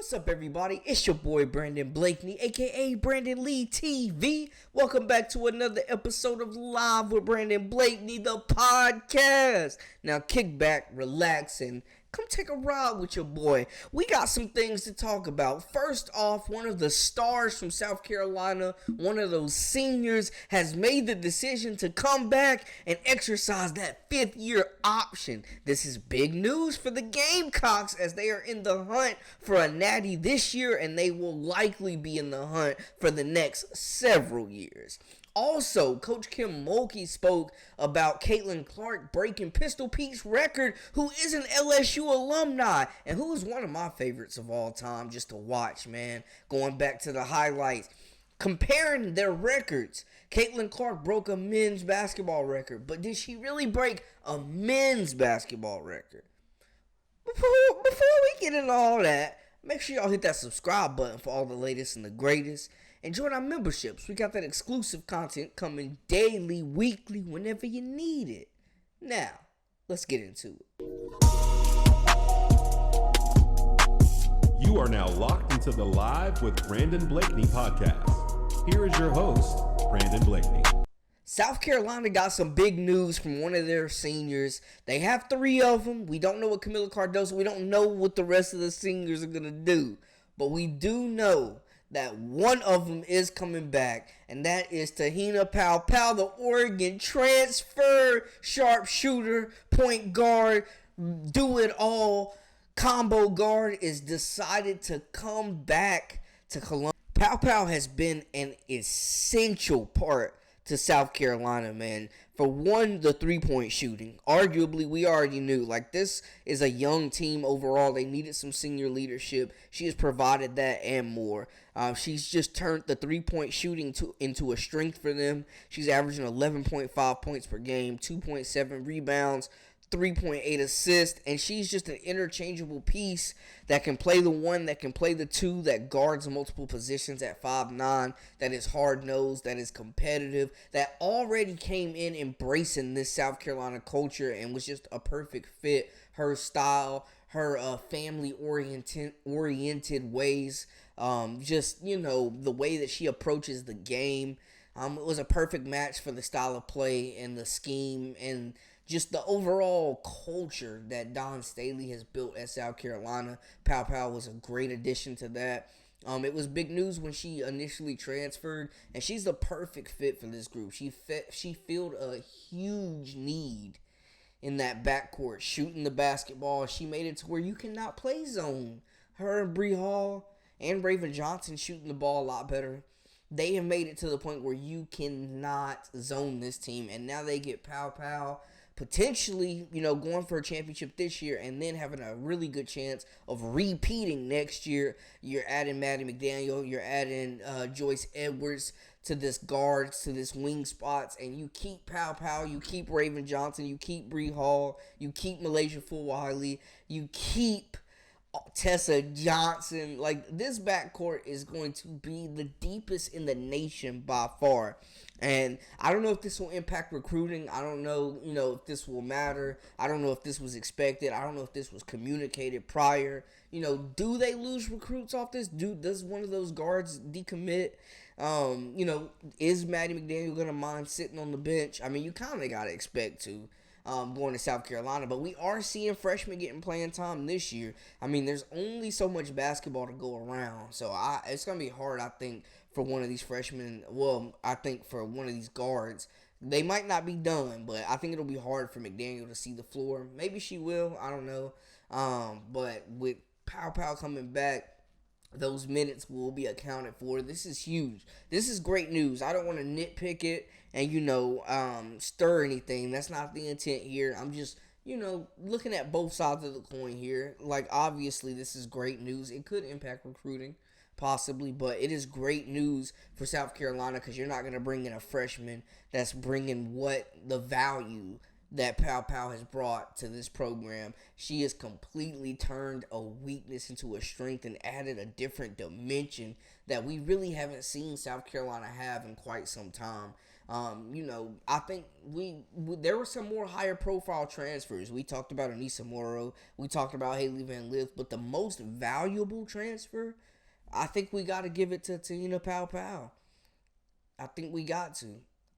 What's up, everybody? It's your boy Brandon Blakeney, aka Brandon Lee TV. Welcome back to another episode of Live with Brandon Blakeney, the podcast. Now, kick back, relax, and come take a ride with your boy. We got some things to talk about. First off, one of the stars from South Carolina, one of those seniors, has made the decision to come back and exercise that fifth-year option. This is big news for the Gamecocks as they are in the hunt for a natty this year, and they will likely be in the hunt for the next several years. Also, Coach Kim Mulkey spoke about Caitlin Clark breaking Pistol Pete's record, who is an LSU alumni and who is one of my favorites of all time just to watch, man. Going back to the highlights, comparing their records, Caitlin Clark broke a men's basketball record, but did she really break a men's basketball record? Before we get into all that, make sure y'all hit that subscribe button for all the latest and the greatest. And join our memberships. We got that exclusive content coming daily, weekly, whenever you need it. Now, let's get into it. You are now locked into the Live with Brandon Blakeney podcast. Here is your host, Brandon Blakeney. South Carolina got some big news from one of their seniors. They have 3 of them. We don't know what Camila Cardoso, we don't know what the rest of the seniors are going to do. But we do know that one of them is coming back, and that is Te-Hina Paopao, the Oregon transfer sharpshooter, point guard, do-it-all, combo guard, is decided to come back to Columbia. Paopao has been an essential part to South Carolina, man. For one, the three-point shooting. Arguably, we already knew. Like, this is a young team overall. They needed some senior leadership. She has provided that and more. She's just turned the three-point shooting into a strength for them. She's averaging 11.5 points per game, 2.7 rebounds, 3.8 assists, and she's just an interchangeable piece that can play the 1, that can play the 2, that guards multiple positions at 5'9", that is hard-nosed, that is competitive, that already came in embracing this South Carolina culture and was just a perfect fit. Her style, her family-oriented ways, just, the way that she approaches the game. It was a perfect match for the style of play and the scheme and just the overall culture that Don Staley has built at South Carolina. Paopao was a great addition to that. It was big news when she initially transferred, and she's the perfect fit for this group. She filled a huge need in that backcourt, shooting the basketball. She made it to where you cannot play zone. Her and Bree Hall and Raven Johnson shooting the ball a lot better. They have made it to the point where you cannot zone this team, and now they get Paopao, potentially, going for a championship this year and then having a really good chance of repeating next year. You're adding Maddie McDaniel, you're adding Joyce Edwards to this guards, to this wing spots, and you keep Paopao, you keep Raven Johnson, you keep Bree Hall, you keep Malaysia Fulwiley, you keep Tessa Johnson. Like, this backcourt is going to be the deepest in the nation by far. And I don't know if this will impact recruiting. I don't know, if this will matter. I don't know if this was expected. I don't know if this was communicated prior. Do they lose recruits off this? Does one of those guards decommit? Is Maddie McDaniel going to mind sitting on the bench? I mean, you kind of got to expect to. Going to South Carolina, but we are seeing freshmen getting playing time this year. I mean, there's only so much basketball to go around, so it's going to be hard, I think, for one of these freshmen. Well, I think for one of these guards. They might not be done, but I think it'll be hard for McDaniel to see the floor. Maybe she will, I don't know. But with Paopao coming back, those minutes will be accounted for. This is huge. This is great news. I don't want to nitpick it and, stir anything. That's not the intent here. I'm just, looking at both sides of the coin here. Like, obviously, this is great news. It could impact recruiting, possibly, but it is great news for South Carolina because you're not going to bring in a freshman that's bringing the value that Paopao has brought to this program. She has completely turned a weakness into a strength and added a different dimension that we really haven't seen South Carolina have in quite some time. I think we there were some more higher profile transfers. We talked about Anissa Morrow. We talked about Haley Van Lith. But the most valuable transfer, I think we got to give it to Te-Hina Paopao. I think we got to.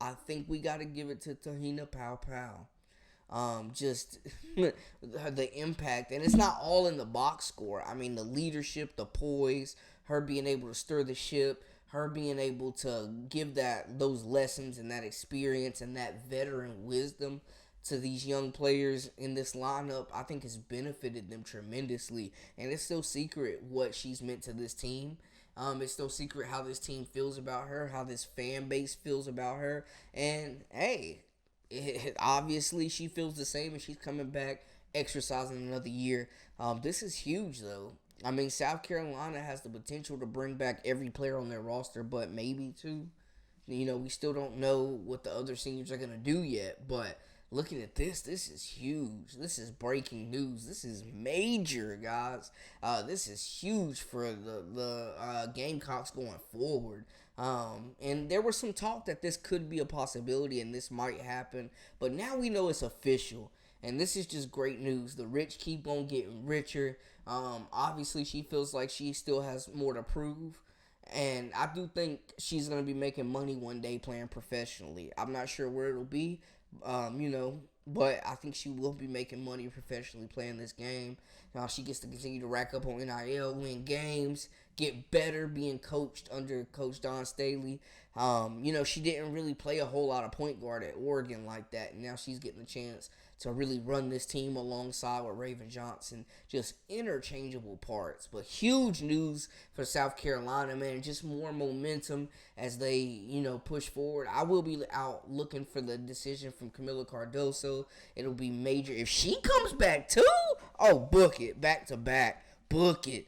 I think we got to give it to Te-Hina Paopao. Just the impact, and it's not all in the box score. I mean, the leadership, the poise, her being able to stir the ship, her being able to give those lessons and that experience and that veteran wisdom to these young players in this lineup, I think has benefited them tremendously. And it's still secret what she's meant to this team. It's still secret how this team feels about her, how this fan base feels about her. And hey, obviously she feels the same, and she's coming back exercising another year. This is huge, though. I mean, South Carolina has the potential to bring back every player on their roster, but maybe two. We still don't know what the other seniors are going to do yet, but looking at this is huge. This is breaking news. This is major, guys. This is huge for the Gamecocks going forward. And there was some talk that this could be a possibility and this might happen, but now we know it's official. And this is just great news. The rich keep on getting richer. Obviously, she feels like she still has more to prove. And I do think she's going to be making money one day playing professionally. I'm not sure where it'll be, but I think she will be making money professionally playing this game. She gets to continue to rack up on NIL, win games, get better being coached under Coach Don Staley. She didn't really play a whole lot of point guard at Oregon like that. And now she's getting a chance to really run this team alongside with Raven Johnson. Just interchangeable parts. But huge news for South Carolina, man. Just more momentum as they, push forward. I will be out looking for the decision from Camila Cardoso. It'll be major. If she comes back too, book it. Back to back. Book it.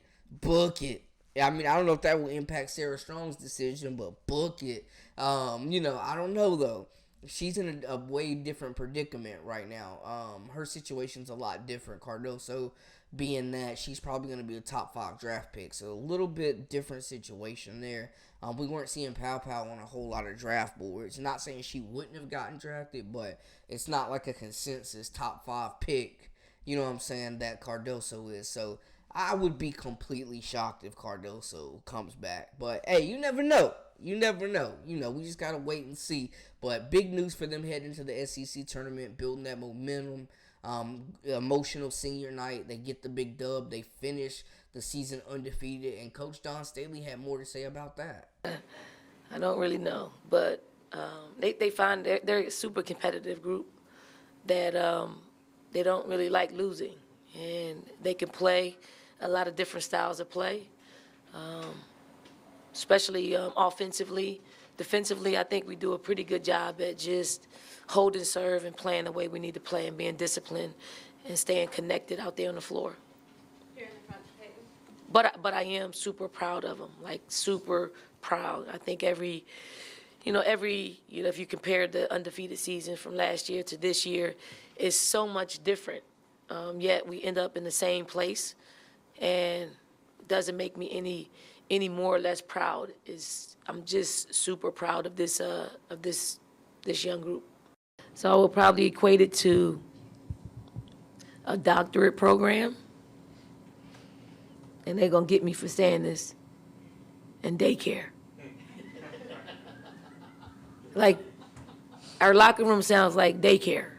I mean, I don't know if that will impact Sarah Strong's decision, but book it. I don't know, though. She's in a way different predicament right now. Her situation's a lot different. Cardoso being that she's probably going to be a top 5 draft pick. So a little bit different situation there. We weren't seeing Paopao on a whole lot of draft boards. Not saying she wouldn't have gotten drafted, but it's not like a consensus top 5 pick, you know what I'm saying, that Cardoso is. So I would be completely shocked if Cardoso comes back. But, hey, you never know. We just got to wait and see. But big news for them heading into the SEC tournament, building that momentum. Emotional senior night. They get the big dub. They finish the season undefeated. And Coach Don Staley had more to say about that. I don't really know. But they find they're a super competitive group that they don't really like losing. And they can play a lot of different styles of play. Especially offensively. Defensively, I think we do a pretty good job at just holding serve and playing the way we need to play and being disciplined and staying connected out there on the floor. But I am super proud of them, like super proud. I think if you compare the undefeated season from last year to this year, it's so much different. Yet we end up in the same place, and doesn't make me any more or less proud. I'm just super proud of this young group. So I will probably equate it to a doctorate program, and they're gonna get me for saying this, and daycare. Like, our locker room sounds like daycare.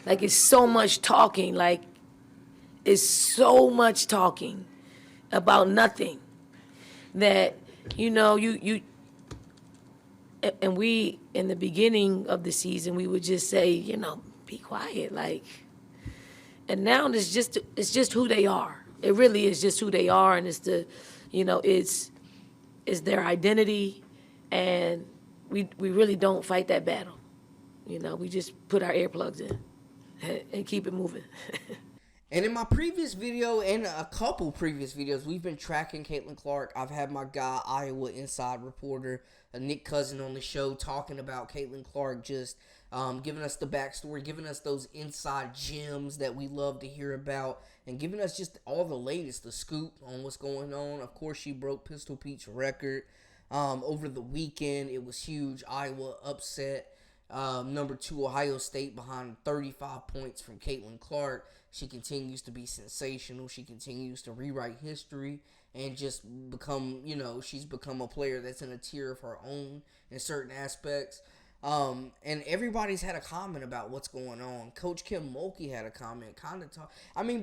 Like, it's so much talking, about nothing that, and we, in the beginning of the season, we would just say, be quiet, and now it's just who they are. It really is just who they are, and it's their identity, and we really don't fight that battle. We just put our earplugs in and keep it moving. And in my previous video and a couple previous videos, we've been tracking Caitlin Clark. I've had my guy, Iowa Inside reporter, Nick Cousin, on the show talking about Caitlin Clark, just giving us the backstory, giving us those inside gems that we love to hear about, and giving us just all the latest, the scoop on what's going on. Of course, she broke Pistol Pete's record. Over the weekend, it was huge. Iowa upset number 2 Ohio State behind 35 points from Caitlin Clark. She continues to be sensational. She continues to rewrite history and just become, she's become a player that's in a tier of her own in certain aspects. And everybody's had a comment about what's going on. Coach Kim Mulkey had a comment,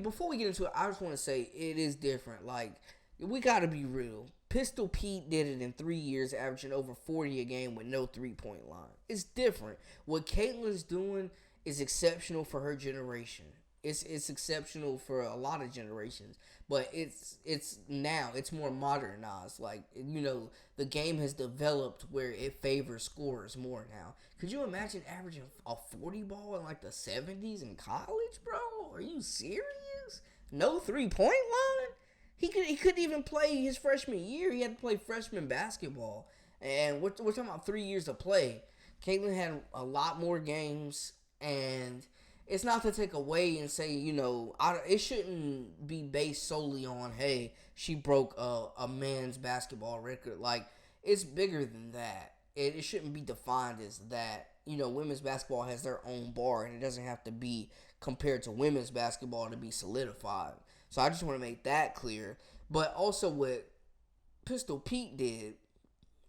before we get into it, I just want to say it is different. Like, we got to be real. Pistol Pete did it in 3 years, averaging over 40 a game with no three-point line. It's different. What Caitlin's doing is exceptional for her generation. It's exceptional for a lot of generations, but it's more modernized. Like, the game has developed where it favors scorers more now. Could you imagine averaging a 40 ball in like the 70s in college, bro? Are you serious? No three-point line? He couldn't even play his freshman year. He had to play freshman basketball, and we're talking about 3 years of play. Caitlin had a lot more games, and it's not to take away and say, it shouldn't be based solely on, hey, she broke a man's basketball record. Like, it's bigger than that. It shouldn't be defined as that. Women's basketball has their own bar, and it doesn't have to be compared to women's basketball to be solidified. So I just want to make that clear. But also what Pistol Pete did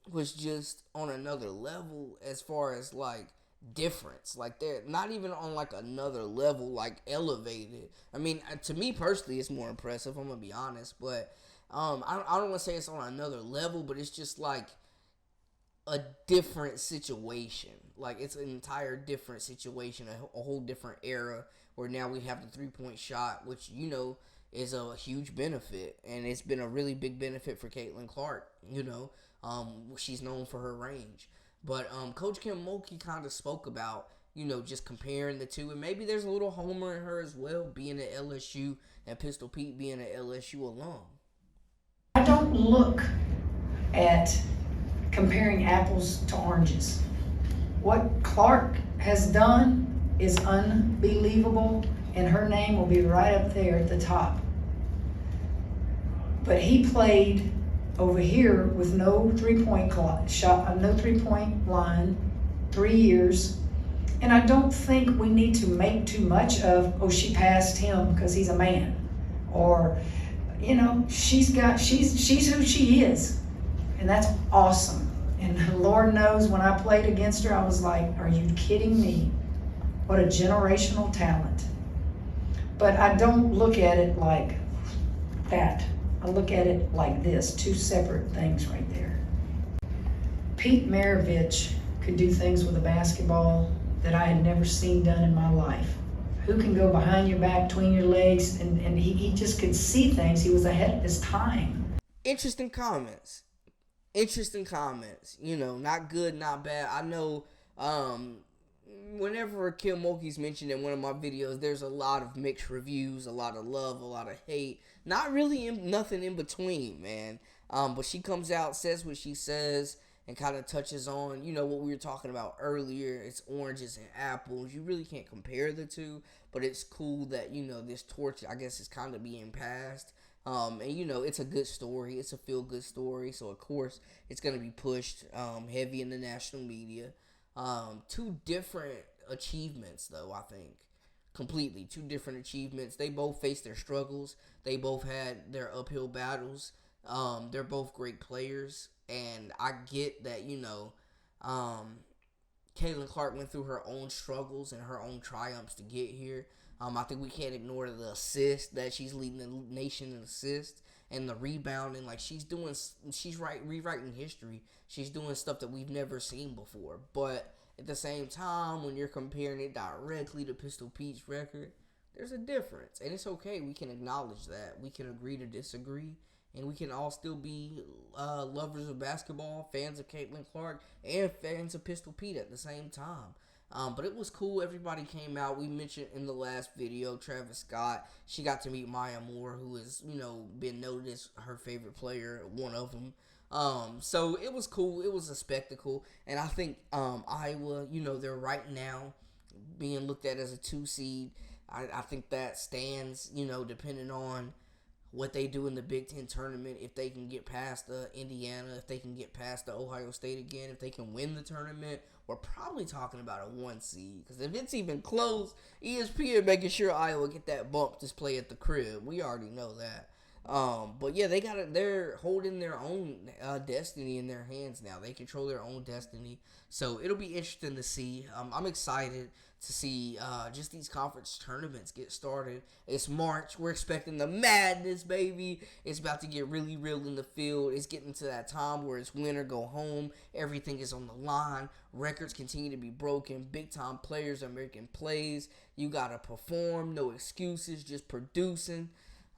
was just on another level as far as, like, difference. Like, they're not even on, like, another level, like, elevated. I mean, to me personally, it's more impressive, I'm going to be honest. But I don't want to say it's on another level, but it's just, like, a different situation. Like, it's an entire different situation, a whole different era where now we have the three-point shot, which, is a huge benefit, and it's been a really big benefit for Caitlin Clark. She's known for her range. But Coach Kim Mulkey kind of spoke about, just comparing the two, and maybe there's a little homer in her as well, being at LSU, and Pistol Pete being an LSU alum. I don't look at comparing apples to oranges. What Clark has done is unbelievable, and her name will be right up there at the top. But he played over here with no three-point shot, no three-point line, 3 years. And I don't think we need to make too much of, she passed him because he's a man. Or, she's who she is. And that's awesome. And Lord knows when I played against her, I was like, are you kidding me? What a generational talent. But I don't look at it like that. I look at it like this, two separate things right there. Pete Maravich could do things with a basketball that I had never seen done in my life. Who can go behind your back, between your legs, and he just could see things. He was ahead of his time. Interesting comments. Not good, not bad. I know whenever Kim Mulkey's mentioned in one of my videos, there's a lot of mixed reviews, a lot of love, a lot of hate. Not really nothing in between, man. But she comes out, says what she says, and kind of touches on, what we were talking about earlier. It's oranges and apples. You really can't compare the two, but it's cool that, this torch, I guess, is kind of being passed. And, it's a good story. It's a feel-good story. So, of course, it's going to be pushed heavy in the national media. Two different achievements, though, I think. Completely. Two different achievements. They both faced their struggles. They both had their uphill battles. They're both great players. And I get that, Caitlin Clark went through her own struggles and her own triumphs to get here. I think we can't ignore the assist that she's leading the nation in assists and the rebounding. Like, she's rewriting history. She's doing stuff that we've never seen before. But at the same time, when you're comparing it directly to Pistol Pete's record, there's a difference. And it's okay. We can acknowledge that. We can agree to disagree. And we can all still be lovers of basketball, fans of Caitlin Clark, and fans of Pistol Pete at the same time. But it was cool. Everybody came out. We mentioned in the last video, Travis Scott. She got to meet Maya Moore, who has, been noted as her favorite player, one of them. So it was cool. It was a spectacle. And I think Iowa, they're right now being looked at as a 2 seed. I think that stands, depending on what they do in the Big Ten tournament, if they can get past Indiana, if they can get past the Ohio State again, if they can win the tournament, we're probably talking about a 1 seed. Because if it's even close, ESPN making sure Iowa get that bump to play at the crib. We already know that. But yeah, they're holding their own destiny in their hands now. They control their own destiny. So it'll be interesting to see. I'm excited to see just these conference tournaments get started. It's March. We're expecting the madness, baby. It's about to get really real in the field. It's getting to that time where it's win or go home. Everything is on the line. Records continue to be broken. Big time players are making plays. You gotta perform. No excuses. Just producing.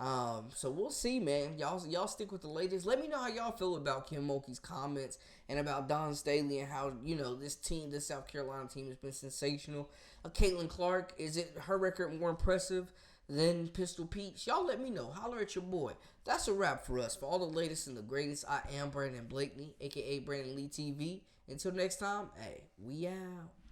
So we'll see, man. Y'all stick with the latest. Let me know how y'all feel about Kim Mulkey's comments and about Don Staley and how, this South Carolina team has been sensational. Caitlin Clark, is it her record more impressive than Pistol Pete's? Y'all let me know. Holler at your boy. That's a wrap for us. For all the latest and the greatest, I am Brandon Blakeney, a.k.a. Brandon Lee TV. Until next time, hey, we out.